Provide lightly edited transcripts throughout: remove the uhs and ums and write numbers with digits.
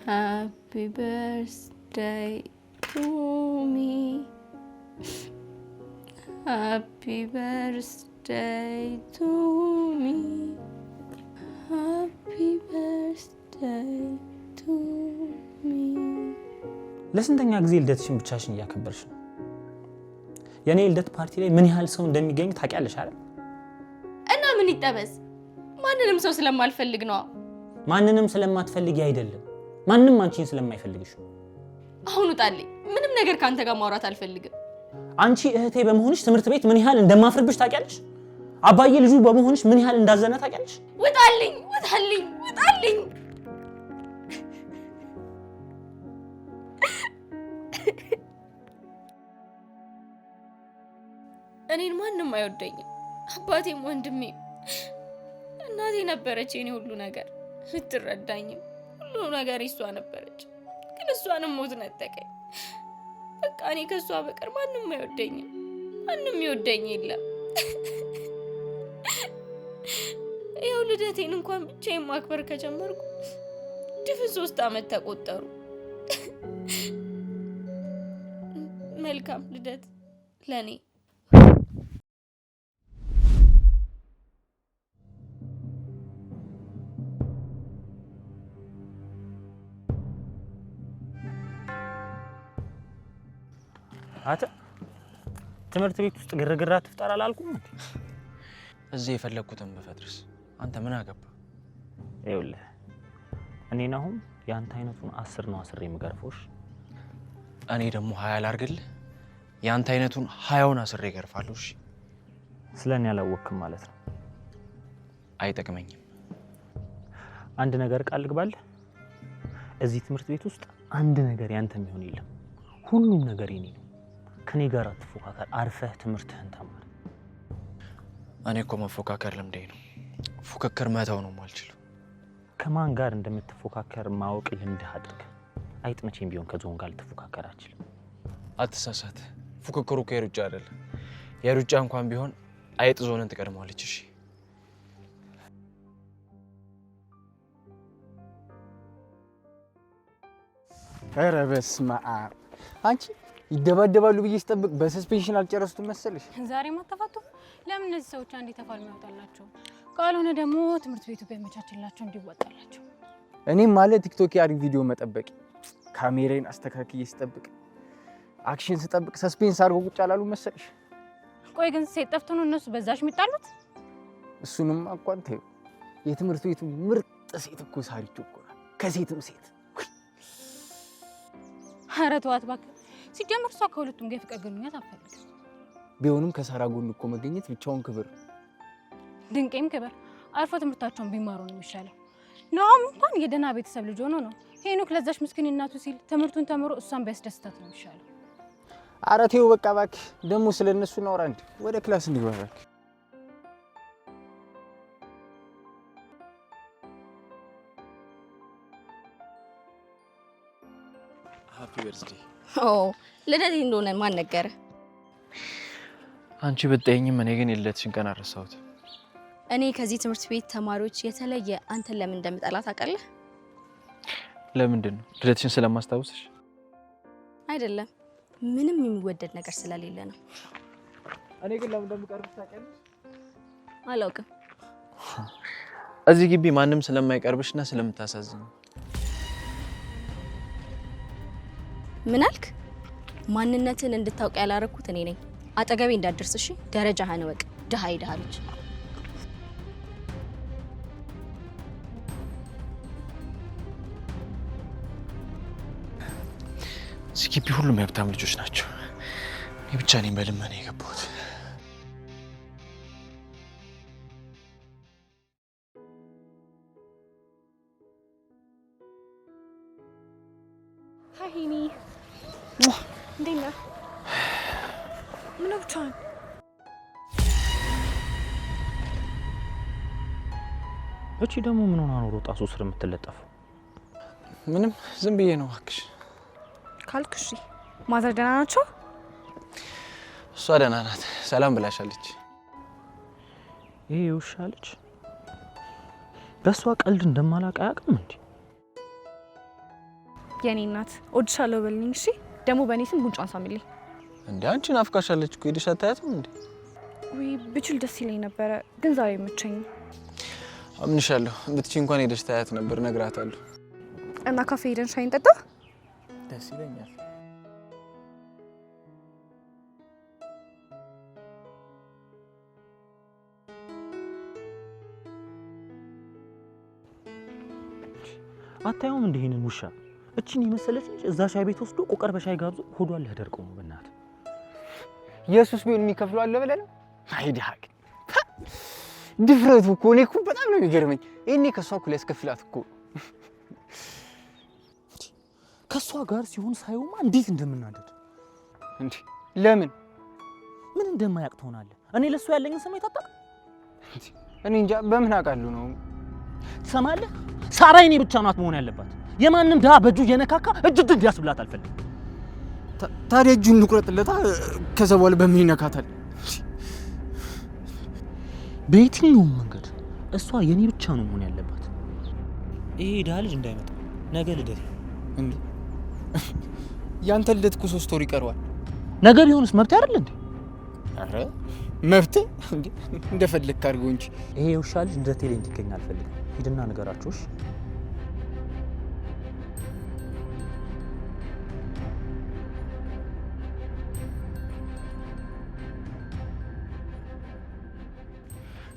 Happy birthday to me. Happy birthday to me. Happy birthday to me. ለስንተኛ ጊዜ ልደትሽን ብቻሽን እያከበርሽ ነው? የኔ ልደት ፓርቲ ላይ ምን ያህል ሰው እንደሚገኝ ታውቂያለሽ አይደል? እና ምን ይጠበስ? ማንንም ሰው ስለማልፈልግ ነው። ማንንም ስለማትፈልጊ አይደለም፣ ማንንም አንቺን ስለማይፈልግሽ። አሁን ውጣልኝ። ምንም ነገር ካንተ ጋር ማውራት አልፈልግም። አንቺ እህቴ በመሆንሽ ትምህርት ቤት ምን ያህል እንደማፍርብሽ ታውቂያለሽ? አባዬ ልጁ በመሆንሽ ምን ያህል እንዳዘነ ታውቂያለሽ? ውጣልኝ፣ ውጣልኝ፣ ውጣልኝ። እኔን ማንም አይወደኝም። አባቴም ወንድሜም እናቴ ነበረች የኔ ሁሉ ነገር የምትረዳኝም ሁሉ ነገር እሷ ነበረች። ግን እሷንም ሞት ነጠቀኝ። በቃ እኔ ከሷ በቀር ማንም አይወደኝም። ማንም ይወደኝ የለም። ያው ልደቴን እንኳን ብቻዬን ማክበር ከጀመርኩ ድፍን 3 ዓመት ተቆጠሩ። መልካም ልደት ለኔ። አተ ትምህርት ቤት ውስጥ ግርግር አትፍጠር አላልኩም? እዚህ የፈለኩትን በፈጥርስ አንተ ምን አገባ? ይኸውልህ እኔን አሁን ያንተ አይነቱን 10 ነው 10 የምገርፎሽ። እኔ ደግሞ 20 ላርግልህ። ያንተ አይነቱን 20ውን 10 ይገርፋለሁ። እሺ ስለኔ ያላወቅም ማለት ነው። አይጠቅመኝም። አንድ ነገር ቃል ልግባልህ። እዚህ ትምህርት ቤት ውስጥ አንድ ነገር ያንተ የሚሆን የለም። ሁሉም ነገር የኔ ነው። ከኔ ጋር አትፎካከር። አርፈህ ትምህርትህን ተማር። እኔ እኮ መፎካከር ልምዴ ነው። ፉክክር መተው ነው የማልችለው። ከማን ጋር እንደምትፎካከር ማወቅ ልምድህ አድርግ። አይጥ መቼም ቢሆን ከዞን ጋር ልትፎካከር አትችልም። አትሳሳት። ፉክክሩ ከሩጫ አይደለም። የሩጫ እንኳን ቢሆን አይጥ ዞንን ትቀድማለች። እሺ ኧረ በስመ አብ! አንቺ ይደባደባሉ ብዬ ስጠብቅ በሰስፔንሽን አልጨረሱትም መሰለሽ? ዛሬ ማተፋቱ ለምን እነዚህ ሰዎች አንዴ ተፋልመው ያወጣላቸው? ካልሆነ ደግሞ ትምህርት ቤቱ በመቻችላቸው እንዲወጣላቸው። እኔም ማለት ቲክቶክ አሪፍ ቪዲዮ መጠበቅ፣ ካሜራዬን አስተካክዬ ስጠብቅ፣ አክሽን ስጠብቅ ሰስፔንስ አድርጎ ቁጭ አላሉ መሰለሽ? ቆይ ግን ሴት ጠፍቶ ነው እነሱ በዛሽ የሚጣሉት? እሱንም እንኳን ተይው። የትምህርት ቤቱ ምርጥ ሴት እኮ ሳሪቱ እኮ ናት። ከሴትም ሴት። ኧረ ተዋት እባክህ። ሲጀምር እሷ ከሁለቱም ጋር የፍቅር ግንኙነት አትፈልግም። ቢሆንም ከሳራ ጎን እኮ መገኘት ብቻውን ክብር። ድንቄም ክብር። አልፎ ትምህርታቸውን ቢማሩ ነው የሚሻለው። ናሆም እንኳን የደህና ቤተሰብ ልጅ ሆኖ ነው ሄኖክ ለዛሽ ምስኪን እናቱ ሲል ትምህርቱን ተምሮ እሷን ቢያስደስታት ነው የሚሻለው። ኧረ ተይው በቃ እባክህ። ደግሞ ስለነሱ እናውራ እንዴ? ወደ ክላስ እንግባ እባክህ። ሃፒ በርዝዴ። ኦ ልደቴ እንደሆነ ማን ነገረ? አንቺ ብትጠይኝም እኔ ግን የልደትሽን ቀን አረሳሁት። እኔ ከዚህ ትምህርት ቤት ተማሪዎች የተለየ አንተን ለምን እንደምጠላ ታውቃለህ? ለምንድን ነው? ልደትሽን ስለማስታውስሽ አይደለም፣ ምንም የሚወደድ ነገር ስለሌለ ነው። እኔ ግን ለምን እንደምቀርብሽ ታውቂያለሽ? አላውቅም። እዚህ ግቢ ማንም ስለማይቀርብሽና ስለምታሳዝኝ። ምን አልክ? ማንነትን እንድታውቅ ያላረኩት እኔ ነኝ። አጠገቤ እንዳትደርስ እሺ? ደረጃህን እወቅ። ድሃ ይድሃለች። እዚህ ግቢ ሁሉም የሀብታም ልጆች ናቸው። እኔ ብቻ ነኝ በልመና የገባሁት። ሀይኒ እንዴት ነህ? ምን ብቻህን? እቺ ደግሞ ምን ሆና ነው ሮጣ ሶስር የምትለጠፈው? ምንም ዝም ብዬ ነው እባክሽ። ካልክ እሺ። ማዘር ደህና ናቸው? እሷ ደህና ናት። ሰላም ብላሻለች። ይሄ ውሻ ልጅ በእሷ ቀልድ እንደማላውቅ አያውቅም እንዴ? የኔ እናት እወድሻለሁ በልኝ እሺ ደግሞ በእኔ ስም ጉንጯን ሳሚልኝ እንዴ አንቺ ናፍቃሻለች እኮ ሄደሽ አታያትም እንዴ ወይ ብችል ደስ ይለኝ ነበረ ግን ዛሬ መቸኝ አምንሻለሁ ብትቺ እንኳን ሄደሽ ታያት ነበር ነግራታለሁ እና ካፌ ሄደን ሻይ እንጠጣ ደስ ይለኛል አታየውም እንደ ይሄንን ውሻ እቺን የመሰለች ልጅ እዛ ሻይ ቤት ወስዶ ቆቀር በሻይ ጋብዞ ሆዷን ሊያደርቀው ነው በእናትህ ኢየሱስ ቢሆን የሚከፍለው አለ ብለህ ነው አይደሃቅ ድፍረቱ እኮ እኔ እኮ በጣም ነው የሚገርመኝ እኔ ከሷ እኮ ሊያስከፍላት እኮ ከሷ ጋር ሲሆን ሳይውማ እንዴት እንደምናደድ እንዴ ለምን ምን እንደማያቅ ትሆናለህ እኔ ለሷ ያለኝን ስሜት አጣቅ እኔ እንጃ በምን አውቃለሁ ነው ትሰማለህ ሳራ የኔ ብቻ ናት መሆን ያለባት የማንም ዳ በእጁ የነካካ እጅ እንዲያስብላት አልፈልግም ታዲያ እጁን ልቁረጥለታ ከዛ በኋላ በምን ይነካታል በየትኛውም መንገድ እሷ የኔ ብቻ ነው መሆን ያለባት ይሄ ዳ ልጅ እንዳይመጣ ነገ ልደት እንዴ ያንተ ልደት እኮ 3 ወር ይቀርዋል ነገ ቢሆንስ መብት አይደል እንዴ አረ መብት እንዴ እንደፈለክ አድርገው እንጂ ይሄ ውሻ ልጅ ልደቴ ላይ እንዲገኝ አልፈልግም ሂድና ንገራቸውሽ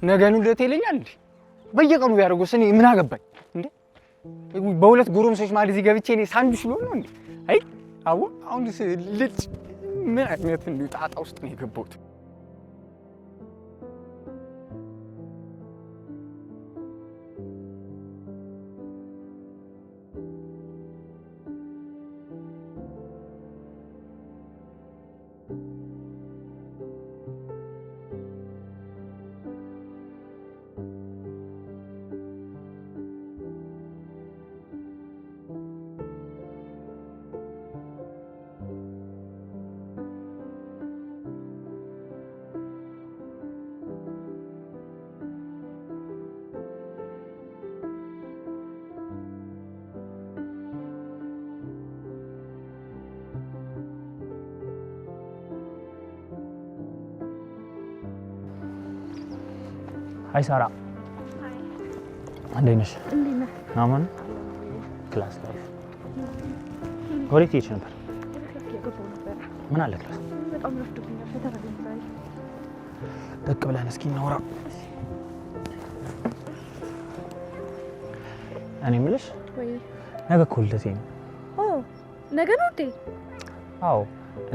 ነገኑ ልደት ይለኛል እንዴ በየቀኑ ቢያደርጉስ እኔ ምን አገባኝ እንዴ በሁለት ጎረምሶች ማለት እዚህ ገብቼ እኔ ሳንዱሽ ልሆን ነው እንዴ አይ አሁን ልጅ ምን አይነት እንዴ ጣጣ ውስጥ ነው የገባሁት አይ ሳራ እንዴት ነሽ አማን ክላስ ላይ ወዴት ሄድሽ ነበር ምን አለ ክላስ በጣም ረፍዶብኛል ተተረጋግተናል ደቅ ብለን እስኪ እናውራ እኔ የምልሽ ወይ ነገ እኮ ልደቴ ነው ነገ ነው እንዴ አዎ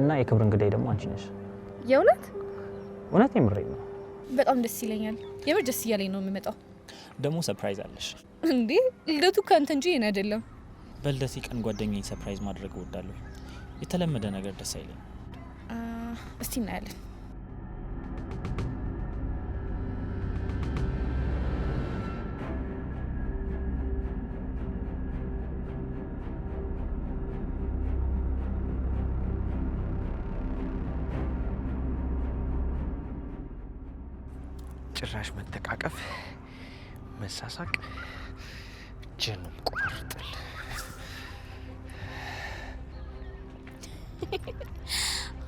እና የክብር እንግዳይ ደግሞ አንቺ ነሽ የእውነት የምሬን ነው በጣም ደስ ይለኛል የምር ደስ እያለኝ ነው የሚመጣው ደግሞ ሰርፕራይዝ አለሽ እንዴ ልደቱ ካንተ እንጂ የኔ አይደለም በልደቴ ቀን ጓደኛዬን ሰርፕራይዝ ማድረግ እወዳለሁ የተለመደ ነገር ደስ አይለኝ እስቲ እናያለን ጭራሽ መተቃቀፍ መሳሳቅ ጀንም ቆርጥል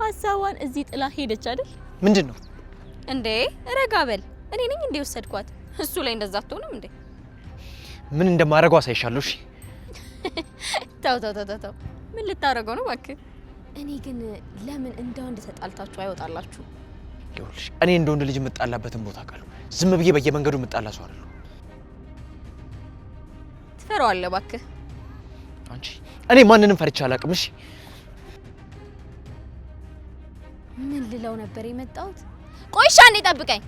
ሀሳቧን እዚህ ጥላ ሄደች አይደል ምንድነው እንዴ ረጋበል እኔ ነኝ እንዴ ወሰድኳት እሱ ላይ እንደዛ አትሆንም እንዴ ምን እንደማረጋው አሳይሻለሁ እሺ ተው ምን ልታረገው ነው እባክህ እኔ ግን ለምን እንደው ተጣልታችሁ አይወጣላችሁ ይኸውልሽ እኔ እንደ ወንድ ልጅ የምጣላበትን ቦታ አውቃለሁ ዝም ብዬ በየመንገዱ የምጣላ ሰው አይደለሁ ትፈራዋለህ እባክህ አንቺ እኔ ማንንም ፈርቻ አላውቅም እሺ ምን ልለው ነበር የመጣሁት ቆይሻ እንዴ ጠብቀኝ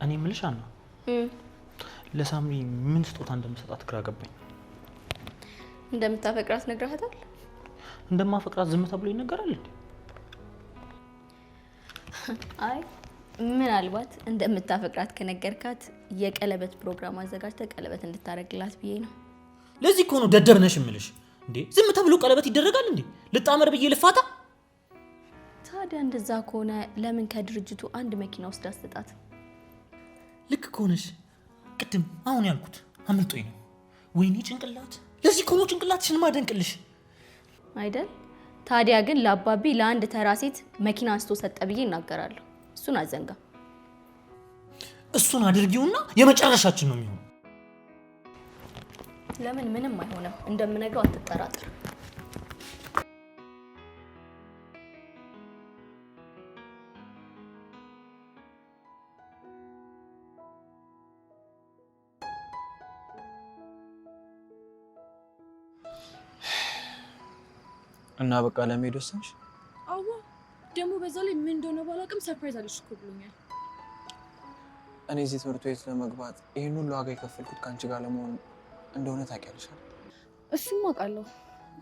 እኔ የምልሽ አና ለሳምሪ ምን ስጦታ እንደምሰጣት ግራ ገባኝ እንደምታፈቅራት ነግረሃታል እንደማፈቅራት ዝም ተብሎ ይነገራል እንዴ አይ ምናልባት እንደምታፈቅራት ከነገርካት የቀለበት ፕሮግራም አዘጋጅተህ ቀለበት እንድታረግላት ብዬ ነው ለዚህ እኮ ነው ደደብ ነሽ የምልሽ እንዴ ዝም ተብሎ ቀለበት ይደረጋል እንዴ ልጣመር ብዬ ልፋታ ታዲያ እንደዛ ከሆነ ለምን ከድርጅቱ አንድ መኪና ወስዳ አስጣት? ልክ ከሆነሽ ቅድም አሁን ያልኩት አምልጦኝ ነው። ወይኔ ጭንቅላት! ለዚህ ኮኖ ጭንቅላትሽን ማደንቅልሽ አይደል? ታዲያ ግን ለአባቢ ለአንድ ተራ ሴት መኪና አንስቶ ሰጠ ብዬ እናገራለሁ። እሱን አዘንጋ። እሱን አድርጊውና የመጨረሻችን ነው የሚሆነው። ለምን ምንም አይሆንም፣ እንደምነግረው አትጠራጠር። እና በቃ ለመሄድ ወሰንሽ? አዎ ደግሞ በዛ ላይ ምን እንደሆነ ባላውቅም ሰርፕራይዝ አለሽ እኮ ብሎኛል። እኔ እዚህ ትምህርት ቤት ለመግባት ይሄን ሁሉ ዋጋ የከፈልኩት ከአንቺ ጋር ለመሆን እንደሆነ ታውቂያለሽ አይደል? እሱም አውቃለሁ።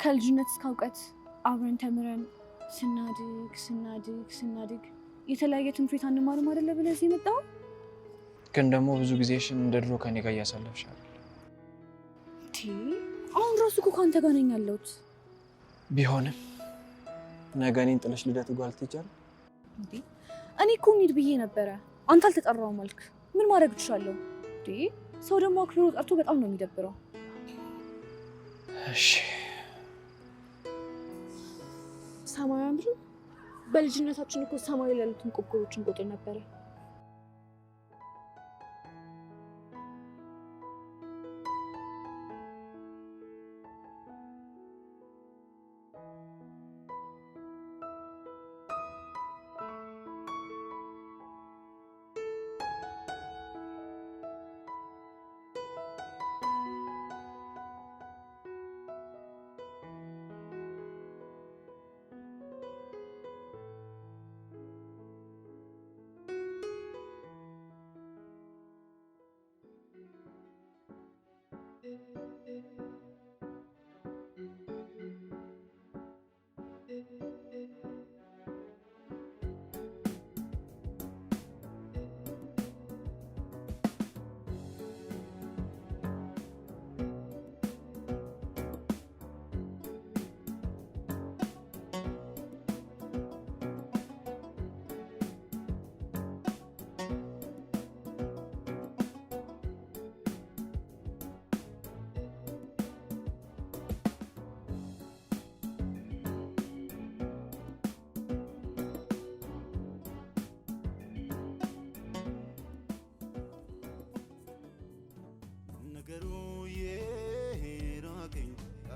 ከልጅነት እስከ እውቀት አብረን ተምረን ስናድግ የተለያየ ትምህርት ቤት አንማርም አይደለ ብለህ እዚህ የመጣው? ግን ደግሞ ብዙ ጊዜሽን እንደ ድሮ ከኔ ጋር እያሳለፍሽ አይደል? አሁን ራሱ እኮ ከአንተ ጋር ነኝ ያለሁት። ቢሆንም ነገ እኔን ጥለሽ ልደቱ ጋር ልትሄጃለሽ? እኔ እኮ እንሂድ ብዬ ነበረ። አንተ አልተጠራውም አልክ። ምን ማድረግ እችላለሁ? ሰው ደግሞ አክብሮ ጠርቶ በጣም ነው የሚደብረው። እሺ ሰማይ አምር። በልጅነታችን እኮ ሰማይ ያሉትን ኮከቦችን ቆጥር ነበረ።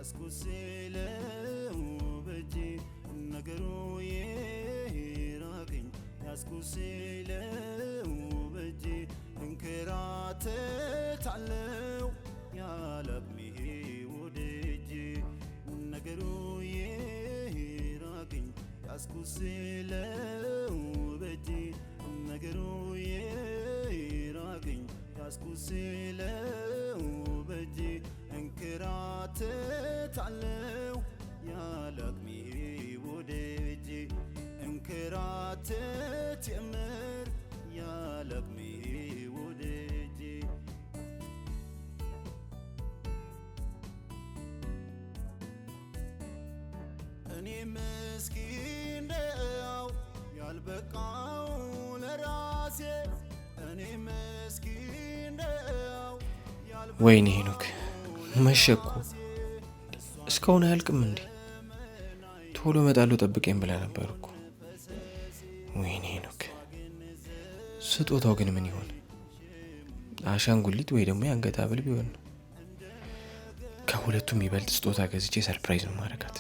ያስኩስለው በጄ ነገሩ የራቀኝ ያስኩስለው በጄ እንከራተታለው ያለቅሜ ወደጄ ነገሩ የራቀኝ ያስኩስለው በጄ ነገሩ የራቀኝ ያስኩስለው በጄ እንከራተታለው ያለቅሜ ወደጄ እንከራተት የምር ያለቅሜ ወደጄ እኔ ምስኪን ነው ያልበቃው ለራሴ እኔ ምስኪን ነው ወይኔ ሄኖክ መሸኩ እስካሁን አያልቅም እንዴ? ቶሎ እመጣለሁ ጠብቀኝ ብላ ነበር እኮ። ወይኔ ሄኖክ ስጦታው ግን ምን ይሆን? አሻንጉሊት ወይ ደግሞ የአንገት ሐብል ቢሆን ነው። ከሁለቱም ይበልጥ ስጦታ ገዝቼ ሰርፕራይዝ ነው ማረጋት።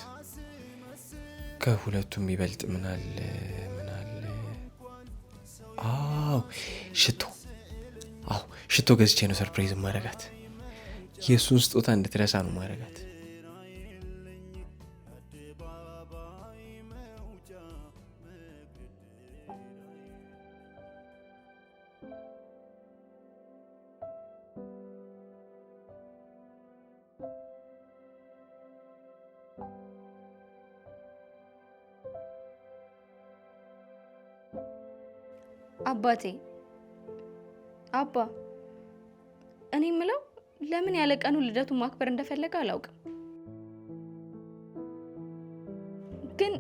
ከሁለቱም ይበልጥ ምን አለ? አዎ ሽቶ። አዎ ሽቶ ገዝቼ ነው ሰርፕራይዝ ማረጋት። የሱን ስጦታ እንድትረሳ ነው ማረጋት። አባቴ አባ እኔ ምለው ለምን ያለ ቀኑ ልደቱን ማክበር እንደፈለገ አላውቅም። ግን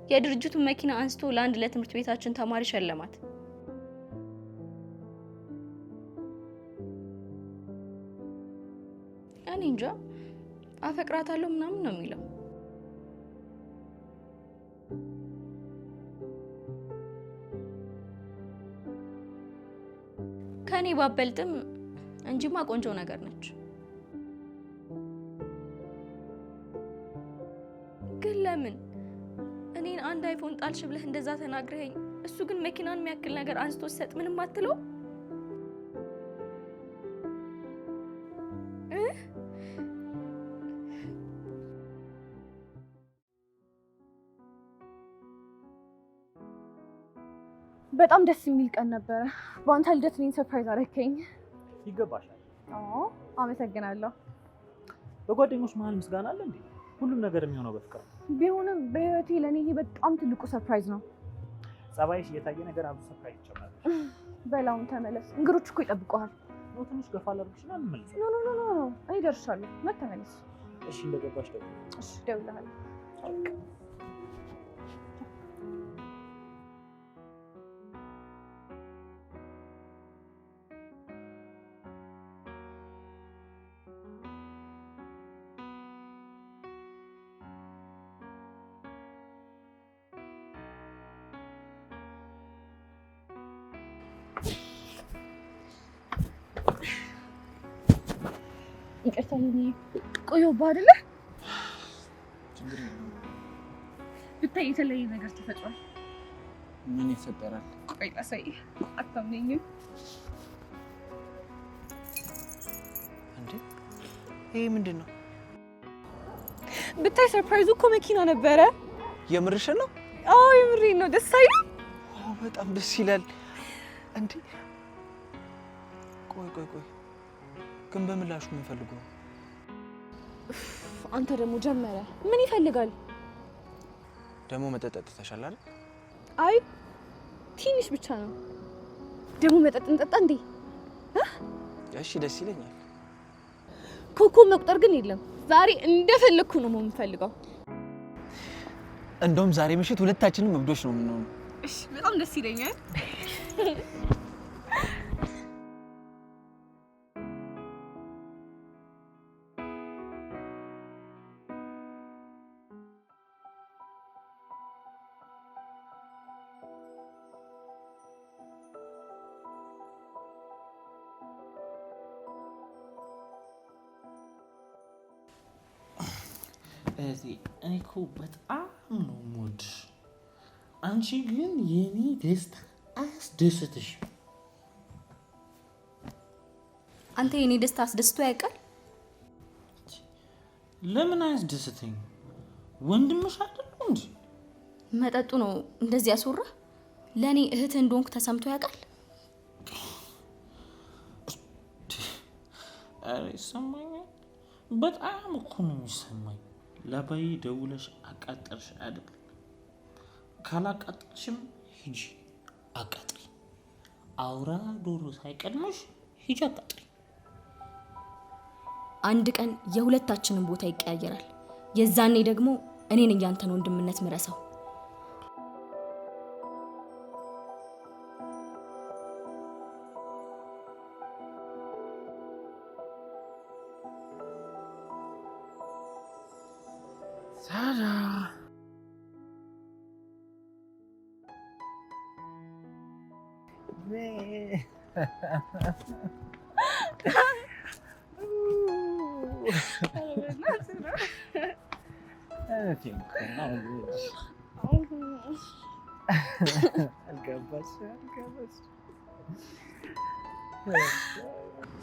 የድርጅቱን መኪና አንስቶ ለአንድ ለትምህርት ቤታችን ተማሪ ሸለማት። እኔ እንጃ አፈቅራታለሁ ምናምን ነው የሚለው። ከኔ ባበልጥም እንጂማ ቆንጆ ነገር ነች። ግን ለምን እኔን አንድ አይፎን ጣልሽ ብለህ እንደዛ ተናግረኸኝ እሱ ግን መኪናን የሚያክል ነገር አንስቶ ሰጥ ምንም አትለው? በጣም ደስ የሚል ቀን ነበረ። በአንተ ልደት እኔን ሰርፕራይዝ አደረከኝ። ይገባሻል። አዎ አመሰግናለሁ። በጓደኞች መሀል ምስጋና አለ እንዴ? ሁሉም ነገር የሚሆነው በፍቅር ቢሆንም በህይወቴ ለኔ ይሄ በጣም ትልቁ ሰርፕራይዝ ነው። ጸባይሽ እየታየ ነገር አንዱ ሰርፕራይዝ ይጨምራል። በላውን ተመለስ፣ እንግዶች እኮ ይጠብቁሃል። ነው ትንሽ ገፋ ላድርግሽና እንመለስ። ኖ እኔ ደርሻለሁ። መተመለስ። እሺ እንደገባሽ ደውል። እሺ ደውልልሃለሁ። ይቅርታ ቆየሁብህ አይደለ? ብታይ የተለየ ነገር ተፈጥሯል። ምን ይፈጠራል? ቆይ ላሳይህ። አታምነኝም እንዴ? ይሄ ምንድን ነው? ብታይ ሰርፕራይዙ እኮ መኪና ነበረ። የምርሽን ነው? አዎ የምሬን ነው። ደስ አይልም? አዎ በጣም ደስ ይላል። እንዴ ቆይ ግን በምላሹ ምን ፈልጎ? አንተ ደግሞ ጀመረ። ምን ይፈልጋል ደግሞ? መጠጥ ጠጥተሻል አይደል? አይ ትንሽ ብቻ ነው። ደግሞ መጠጥ እንጠጣ እንዴ? እሺ ደስ ይለኛል። ኮከብ መቁጠር ግን የለም። ዛሬ እንደፈለኩ ነው የምፈልገው። እንደውም ዛሬ ምሽት ሁለታችንም እብዶች ነው የምንሆነው። እሺ በጣም ደስ ይለኛል። እኔ እኮ በጣም ነው የምወድሽ። አንቺ ግን የኔ ደስታ አያስደስትሽ። አንተ የኔ ደስታ አስደስቶ ያውቃል? ለምን አያስደስተኝ? ወንድምሽ አይደለም እንዴ? መጠጡ ነው እንደዚህ ያስወራ? ለኔ እህት እንደሆንኩ ተሰምቶ ያውቃል? አረ ይሰማኛል። በጣም እኮ ነው የሚሰማኝ። ለባይ ደውለሽ አቃጠርሽ አይደል? ካላቃጠርሽም ሂጂ አቃጥሪ። አውራ ዶሮ ሳይቀድምሽ ሂጂ አቃጥሪ። አንድ ቀን የሁለታችንን ቦታ ይቀያየራል። የዛኔ ደግሞ እኔን እያንተን ወንድምነት ምረሳው። Sarah.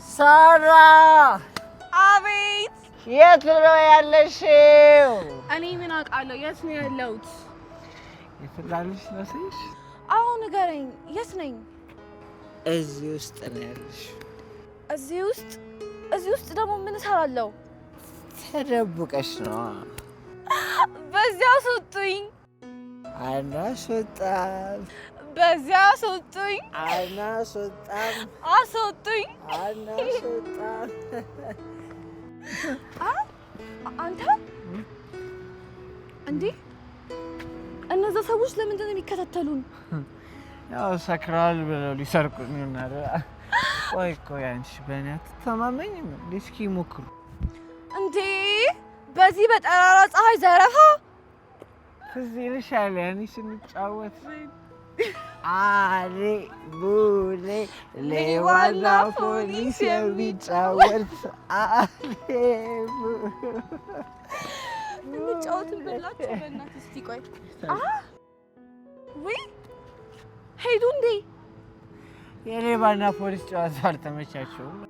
Sarah! አቤት! የት ነው ያለሽው? እኔ ምን አውቃለሁ የት ነው ያለሁት? የፍላልሽ ነው ስልሽ? አዎ ንገረኝ፣ የት ነኝ? እዚህ ውስጥ ነው ያለሽው። እዚህ ውስጥ ደግሞ ምን እሰራለሁ? ተደብቀሽ ነው። በዚያ አስወጡኝ። አናስወጣም። በዚያ አስወጡኝ። አናስወጣም። አስወጡኝ። አናስወጣም። አንተ እንዴ እነዛ እነዛ ሰዎች ለምንድን ነው የሚከታተሉን? ያው ሰክራል ብለው ሊሰርቁን ይሆናል። ቆይ አንቺ በእኔ አትተማመኝም? እስኪ ሞክሩ። እንዴ በዚህ በጠራራ ፀሐይ ዘረፋ ትዝ ይልሻል ያኔ ስንጫወት አሬ ቡሌ ሌዋና ፖሊስ የሚጫወት አሬ እንጫወትን በላችሁ በእናትህ። እስቲ ቆይ ወይ ሄዱ እንዴ? የሌባና ፖሊስ ጨዋታ አልተመቻቸውም።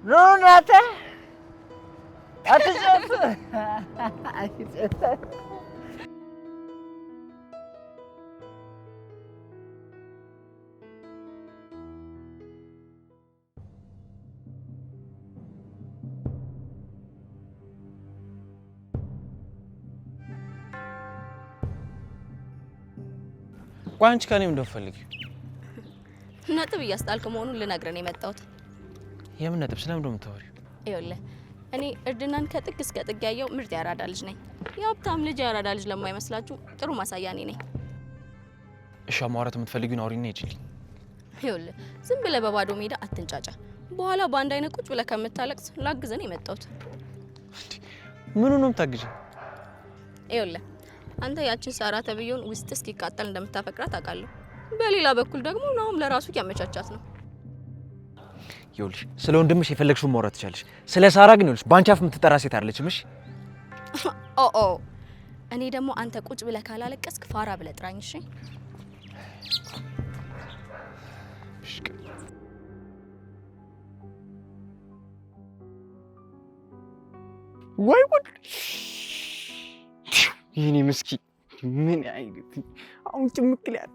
ኖ ናተ አትጫወቱ። ቆይ አንቺ ከኔ ምንድን ነው የምትፈልጊው? ነጥብ እያስጣልክ መሆኑን ልነግርህ ነው የመጣሁት። የምን ነጥብ? ስለምን ነው የምታወሪው? ይኸውልህ እኔ እርድናን ከጥግ እስከ ጥግ ያየው ምርጥ ያራዳ ልጅ ነኝ። የሀብታም ልጅ ያራዳ ልጅ ለማይመስላችሁ ጥሩ ማሳያ እኔ ነኝ። እሺ ማውራት የምትፈልጊውን አውሪና ሂጂልኝ። ይኸውልህ ዝም ብለህ በባዶ ሜዳ አትንጫጫ። በኋላ በአንድ አይነት ቁጭ ብለህ ከምታለቅስ ላግዘን የመጣሁት። ምኑ ነው የምታግዢኝ? ይኸውልህ አንተ ያችን ሳራ ተብዬውን ውስጥ እስኪቃጠል እንደምታፈቅራት አውቃለሁ። በሌላ በኩል ደግሞ ናሁም ለራሱ ያመቻቻት ነው። ይኸውልሽ ስለ ወንድምሽ የፈለግሽውን ማውራት ትችያለሽ። ስለ ሳራ ግን ይኸውልሽ ባንቺ አፍ የምትጠራ ሴት አይደለችም። እሺ ኦ እኔ ደግሞ አንተ ቁጭ ብለህ ካላለቀስክ ፋራ ብለህ ጥራኝ። እሺ ወይ ጉድ! ይሄኔ ምስኪን ምን አይነት አሁን ጭምቅል ያለ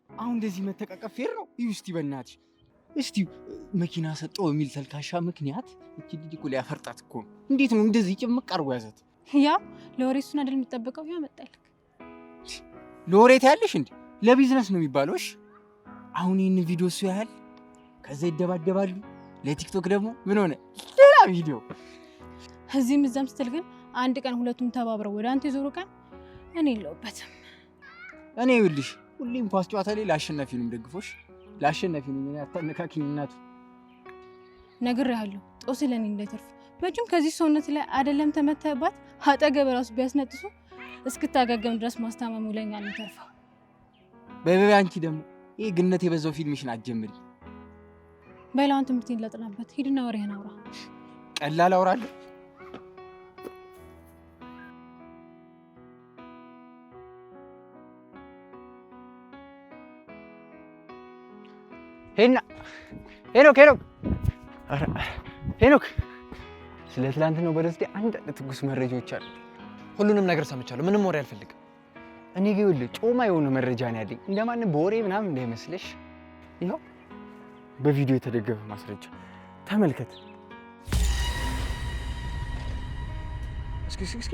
አሁን እንደዚህ መተቃቀፍ ፌር ነው? ይኸው እስቲ በእናትሽ እስቲ መኪና ሰጠው የሚል ተልካሻ ምክንያት እቺ ልጅ እኮ ሊያፈርጣት እኮ ነው። እንዴት ነው እንደዚህ ጭምቅ አድርጎ ያዛት? ያ ለወሬሱን አይደል የሚጠበቀው? ያ መጣልክ ለወሬት ያለሽ እንዴ? ለቢዝነስ ነው የሚባለው። እሺ አሁን ይሄን ቪዲዮ እሱ ያህል ከዛ ይደባደባሉ። ለቲክቶክ ደግሞ ምን ሆነ ሌላ ቪዲዮ። እዚህም እዛም ስትል ግን አንድ ቀን ሁለቱም ተባብረው ወደ አንተ ይዞሩ ቀን እኔ የለሁበትም። እኔ ይኸውልሽ ሁሌም ኳስ ጨዋታ ላይ ለአሸናፊ ነው የምደግፎሽ። ለአሸናፊ ነው ምን ያታነካኪኝ እናቱ ነግሬሃለሁ። ጦስ ለኔ እንዳይተርፍ መቼም ከዚህ ሰውነት ላይ አይደለም ተመተባት አጠገብ ራሱ ቢያስነጥሱ እስክታገገም ድረስ ማስታመሙ ለኛ ነው ተርፈው። በበባ አንቺ ደግሞ ይሄ ግነት የበዛው ፊልምሽን አትጀምሪ። በላውን ትምህርቴን ለጥናበት ሂድና ወሬህን አውራ። ቀላል አውራለሁ። ሄኖክ ስለ ትላንትናው በደስታ አንድ ትኩስ መረጃዎች አሉ። ሁሉንም ነገር ሰምቻለሁ። ምንም ወሬ አልፈልግም። እኔ ግን ይኸውልህ ጮማ የሆነ መረጃ ነው ያለኝ። እንደማንም በወሬ ምናምን እንዳይመስልሽ። ይኸው በቪዲዮ የተደገፈ ማስረጃ ተመልከት። እስኪ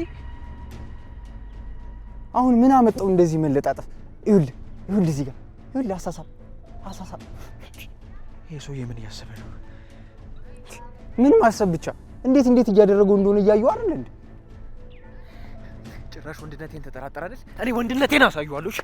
አሁን ምን አመጣው እንደዚህ መለጣጠፍ? ይኸውልህ እዚህ ጋር ይኸውልህ አሳሳብ ይሄ ሰውዬ ምን እያሰበ ነው? ምን ማሰብ ብቻ እንዴት እያደረገው እንደሆነ እያየሁ አይደል እንዴ? ጭራሽ ወንድነቴን ተጠራጠረ አይደል? እኔ ወንድነቴን አሳየዋለሁ። እሺ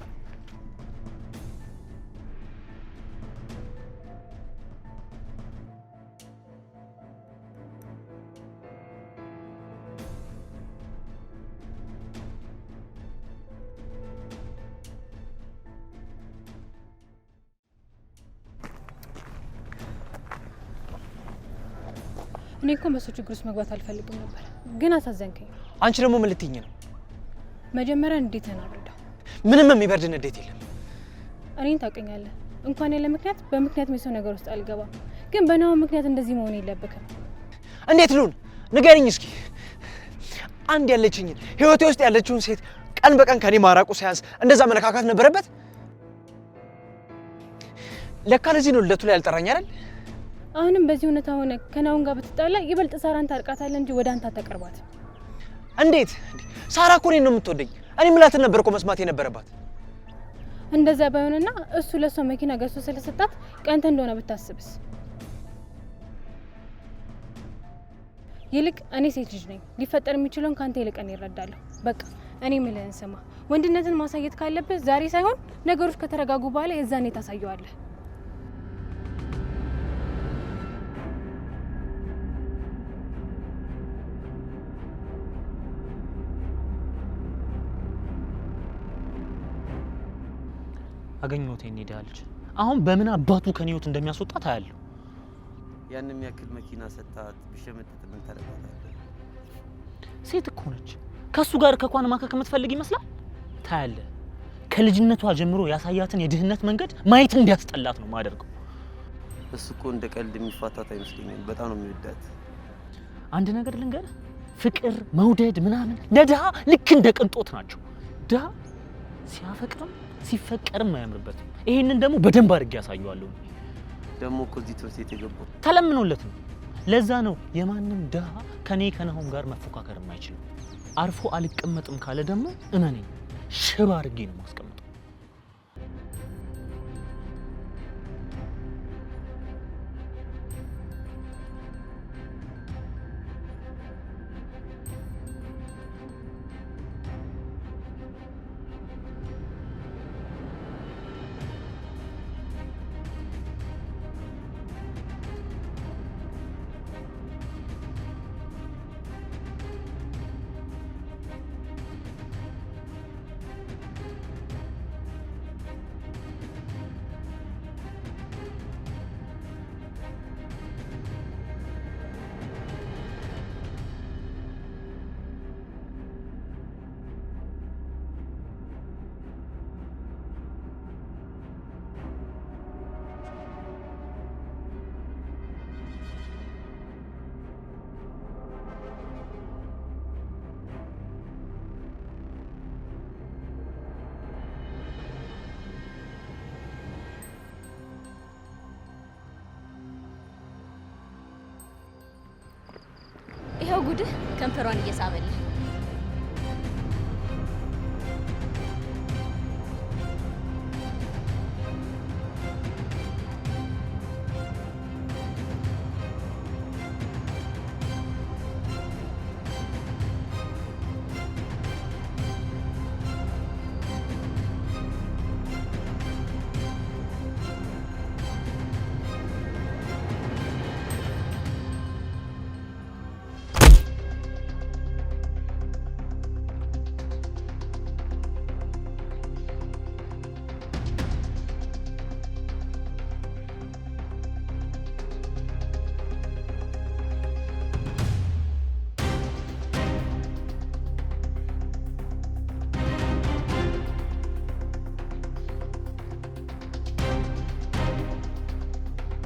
እኔ እኮ በሱ ችግር ውስጥ መግባት አልፈልግም ነበር፣ ግን አሳዘንከኝ። አንቺ ደግሞ ምን ልትይኝ ነው? መጀመሪያ እንዴት ተናረዳ? ምንም የሚበርድ ንዴት የለም። እኔን ታውቀኛለህ። እንኳን ያለ ምክንያት በምክንያት የሰው ነገር ውስጥ አልገባም፣ ግን በናው ምክንያት እንደዚህ መሆን የለብክም። እንዴት ልሁን? ንገሪኝ እስኪ። አንድ ያለችኝን ህይወቴ ውስጥ ያለችውን ሴት ቀን በቀን ከኔ ማራቁ ሳያንስ እንደዛ መነካካት ነበረበት? ለካ ለዚህ ነው ልደቱ ላይ ያልጠራኝ አይደል? አሁንም በዚህ ሁኔታ ሆነ ከናውን ጋር ብትጣላ ይበልጥ ሳራን ታርቃታለህ እንጂ ወደ አንተ አታቀርባት። እንዴት? ሳራ እኮ እኔን ነው የምትወደኝ። እኔ ምላትን ነበር እኮ መስማት የነበረባት። እንደዛ ባይሆንና እሱ ለሷ መኪና ገዝቶ ስለሰጣት ቀንተ እንደሆነ ብታስብስ? ይልቅ እኔ ሴት ልጅ ነኝ። ሊፈጠር የሚችለውን ካንተ ይልቅ እኔ እረዳለሁ። በቃ እኔ ምልህን ስማ። ወንድነትን ማሳየት ካለብህ ዛሬ ሳይሆን ነገሮች ከተረጋጉ በኋላ የዛኔ ታሳየዋለህ። አገኘሁት እንሄዳለች። አሁን በምን አባቱ ከኔ ህይወት እንደሚያስወጣ ታያለሁ። ያንንም ያክል መኪና ሰጣት ብሸመጥጥ ምን ታረጋታለህ? ሴት እኮ ነች። ከሱ ጋር ከኳን ማከክ የምትፈልግ ይመስላል። ታያለህ። ከልጅነቷ ጀምሮ ያሳያትን የድህነት መንገድ ማየት እንዲያስጠላት ነው ማደርገው። እሱ እኮ እንደ ቀልድ የሚፋታት አይመስለኝም። በጣም ነው የሚወዳት። አንድ ነገር ልንገርህ፣ ፍቅር መውደድ ምናምን ለድሃ ልክ እንደ ቅንጦት ናቸው። ድሃ ሲያፈቅርም ሲፈቀርም አያምርበትም። ይሄንን ደግሞ በደንብ አድርጌ ያሳየዋለሁ። ደግሞ እኮ እዚህ ትምህርት ቤት የገባው ተለምኖለት ነው። ለዛ ነው የማንም ድሃ ከኔ ከነሆም ጋር መፎካከር የማይችልም። አርፎ አልቀመጥም ካለ ደግሞ እመነኝ ሽባ አድርጌ ነው ማስቀመጠው። ይኸው ጉድህ ከንፈሯን እየሳበልህ